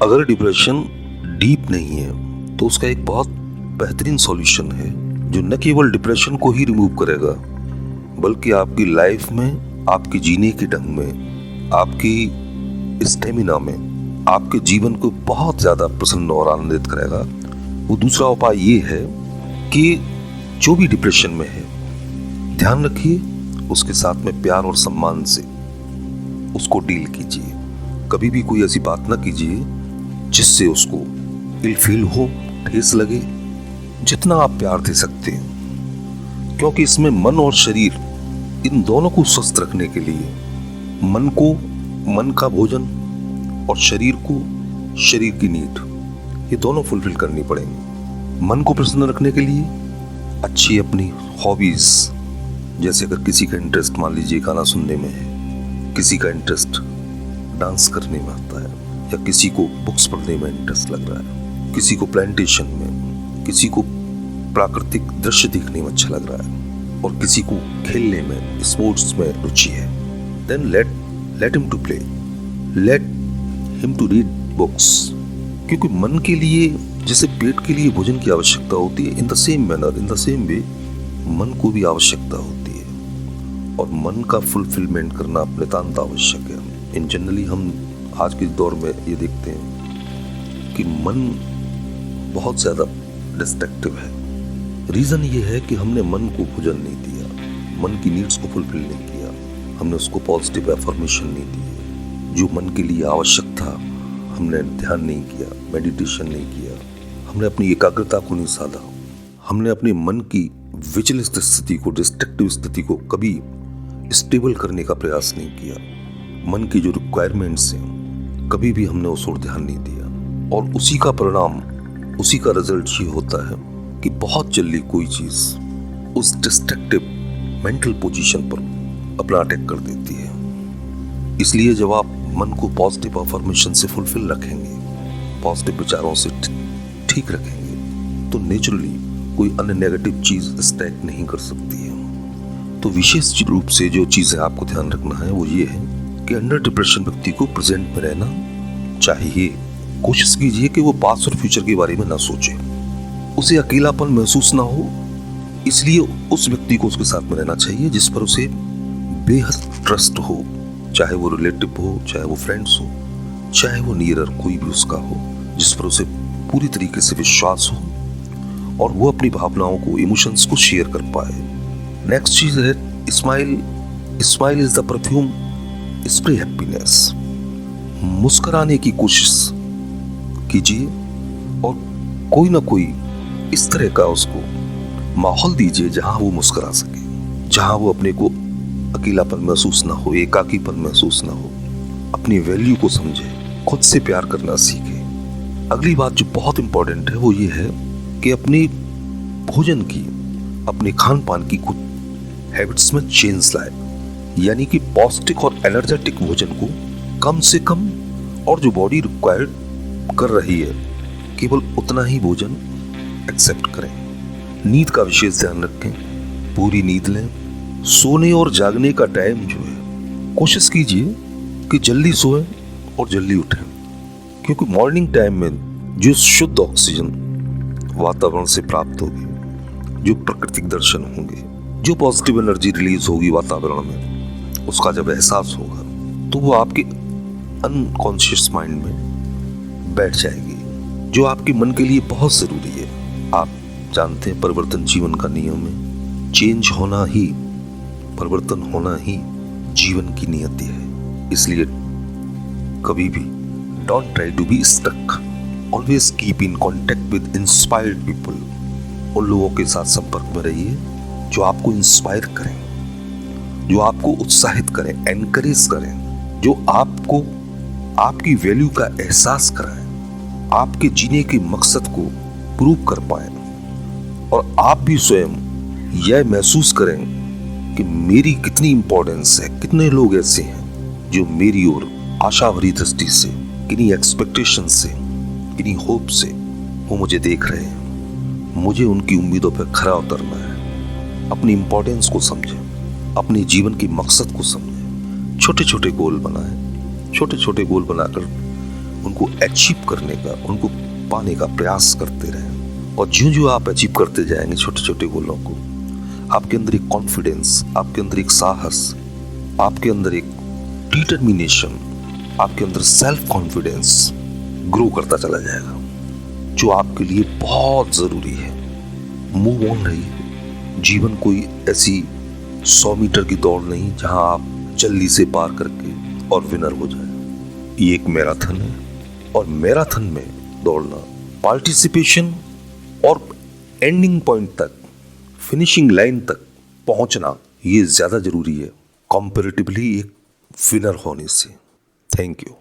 अगर depression deep नहीं है तो उसका एक बहुत बेहतरीन सॉल्यूशन है जो न केवल डिप्रेशन को ही रिमूव करेगा बल्कि आपकी लाइफ में, आपके जीने के ढंग में, आपकी स्टेमिना में, आपके जीवन को बहुत ज्यादा प्रसन्न और आनंदित करेगा। वो दूसरा उपाय ये है कि जो भी डिप्रेशन में है, ध्यान रखिए उसके साथ में प्यार और सम्मान से उसको डील कीजिए। कभी भी कोई ऐसी बात ना कीजिए जिससे उसको इल फील हो, ठेस लगे। जितना आप प्यार दे सकते हैं, क्योंकि इसमें मन और शरीर इन दोनों को स्वस्थ रखने के लिए मन को मन का भोजन और शरीर को शरीर की नीड, ये दोनों फुलफिल करनी पड़ेंगी। मन को प्रसन्न रखने के लिए अच्छी अपनी हॉबीज, जैसे अगर किसी का इंटरेस्ट मान लीजिए गाना सुनने में है, किसी का इंटरेस्ट डांस करने में आता है, या किसी को बुक्स पढ़ने में इंटरेस्ट लग रहा है, किसी को प्लांटेशन में, किसी को प्राकृतिक दृश्य देखने में अच्छा लग रहा है, और किसी को खेलने में, स्पोर्ट्स में रुचि है, then let him to play, let him to read books. क्योंकि मन के लिए जैसे पेट के लिए भोजन की आवश्यकता होती है, in the same manner, in the same way मन को भी आवश्यकता होती है, और मन का फुलफिलमेंट करना नितांत आवश्यक है। इन जनरली हम आज के दौर में ये देखते हैं कि मन बहुत ज्यादा डिस्ट्रक्टिव है। रीजन ये है कि हमने मन को भोजन नहीं दिया, मन की नीड्स को फुलफिल नहीं किया, हमने उसको पॉजिटिव एफर्मेशन नहीं दी। जो मन के लिए आवश्यक था हमने ध्यान नहीं किया, मेडिटेशन नहीं किया, हमने अपनी एकाग्रता को नहीं साधा, हमने अपने मन की विचलित स्थिति को, डिस्ट्रक्टिव स्थिति को कभी स्टेबल करने का प्रयास नहीं किया। मन की जो रिक्वायरमेंट्स हैं कभी भी हमने उस ओर ध्यान नहीं दिया, और उसी का परिणाम, उसी का रिजल्ट ये होता है कि बहुत जल्दी कोई चीज उस डिस्ट्रक्टिव मेंटल पोजीशन पर अपना अटैक कर देती है। इसलिए जब आप मन को पॉजिटिव अफर्मेशन से फुलफिल रखेंगे, पॉजिटिव विचारों से ठीक रखेंगे, तो नेचुरली कोई अन्य नेगेटिव चीज स्टैक नहीं कर सकती है। तो विशेष रूप से जो चीजें आपको ध्यान रखना है वो ये है कि अंडर डिप्रेशन व्यक्ति को प्रेजेंट में रहना चाहिए। कोशिश कीजिए कि वो पास्ट और फ्यूचर के बारे में ना सोचे, उसे अकेलापन महसूस ना हो, इसलिए उस व्यक्ति को उसके साथ में रहना चाहिए जिस पर उसे बेहद ट्रस्ट हो, चाहे वो रिलेटिव हो, चाहे वो फ्रेंड्स हो, चाहे वो नियरर कोई भी उसका हो, जिस पर उसे पूरी तरीके से विश्वास हो और वो अपनी भावनाओं को, इमोशंस को शेयर कर पाए। नेक्स्ट चीज है smile. Smile is the perfume spray happiness. मुस्कुराने की कोशिश कीजिए और कोई ना कोई इस तरह का उसको माहौल दीजिए जहां वो मुस्कुरा सके, जहां वो अपने को अकेलापन महसूस ना हो, एकाकीपन महसूस ना हो, अपनी वैल्यू को समझे, खुद से प्यार करना सीखे। अगली बात जो बहुत इंपॉर्टेंट है वो ये है कि अपनी भोजन की, अपने खान पान की कुछ हैबिट्स में चेंज लाए, यानी कि पौष्टिक और एनर्जेटिक भोजन को कम से कम, और जो बॉडी रिक्वायर्ड कर रही है केवल उतना ही भोजन एक्सेप्ट करें। नींद का विशेष ध्यान रखें, पूरी नींद लें। सोने और जागने का टाइम जो है कोशिश कीजिए कि जल्दी सोएं और जल्दी उठें, क्योंकि मॉर्निंग टाइम में जो शुद्ध ऑक्सीजन वातावरण से प्राप्त होगी, जो प्राकृतिक दर्शन होंगे, जो पॉजिटिव एनर्जी रिलीज होगी वातावरण में, उसका जब एहसास होगा तो वो आपके अनकॉन्शियस माइंड में बैठ जाएगी, जो आपके मन के लिए बहुत जरूरी है। आप जानते हैं परिवर्तन जीवन का नियम है, चेंज होना ही, परिवर्तन होना ही जीवन की नियति है। इसलिए कभी भी don't try to be stuck, always keep in contact with inspired people. उन लोगों के साथ संपर्क में रहिए जो आपको इंस्पायर करें, जो आपको उत्साहित करें, एनकरेज करें, जो आपको आपकी वैल्यू का एहसास कराएं, आपके जीने के मकसद को प्रूव कर पाए, और आप भी स्वयं यह महसूस करें कि मेरी कितनी इंपॉर्टेंस है, कितने लोग ऐसे हैं जो मेरी ओर आशा भरी दृष्टि से, किन्हीं एक्सपेक्टेशन से, किन्हीं होप से वो मुझे देख रहे हैं। मुझे उनकी उम्मीदों पर खरा उतरना है। अपनी इंपॉर्टेंस को समझें, अपने जीवन के मकसद को समझें, छोटे छोटे गोल बनाएं, छोटे छोटे गोल बनाकर उनको अचीव करने का, उनको पाने का प्रयास करते रहें। और ज्यों ज्यों आप अचीव करते जाएंगे छोटे छोटे गोलों को, आपके अंदर एक कॉन्फिडेंस, आपके अंदर एक साहस, आपके अंदर एक डिटर्मिनेशन, आपके अंदर सेल्फ कॉन्फिडेंस ग्रो करता चला जाएगा, जो आपके लिए बहुत जरूरी है। मूव ऑन रहिए। जीवन कोई ऐसी 100 मीटर की दौड़ नहीं जहां आप जल्दी से पार करके और विनर हो जाए। ये एक मैराथन है, और मैराथन में दौड़ना, पार्टिसिपेशन और एंडिंग पॉइंट तक, फिनिशिंग लाइन तक पहुंचना, ये ज्यादा जरूरी है कंपैरेटिवली एक विनर होने से। Thank you.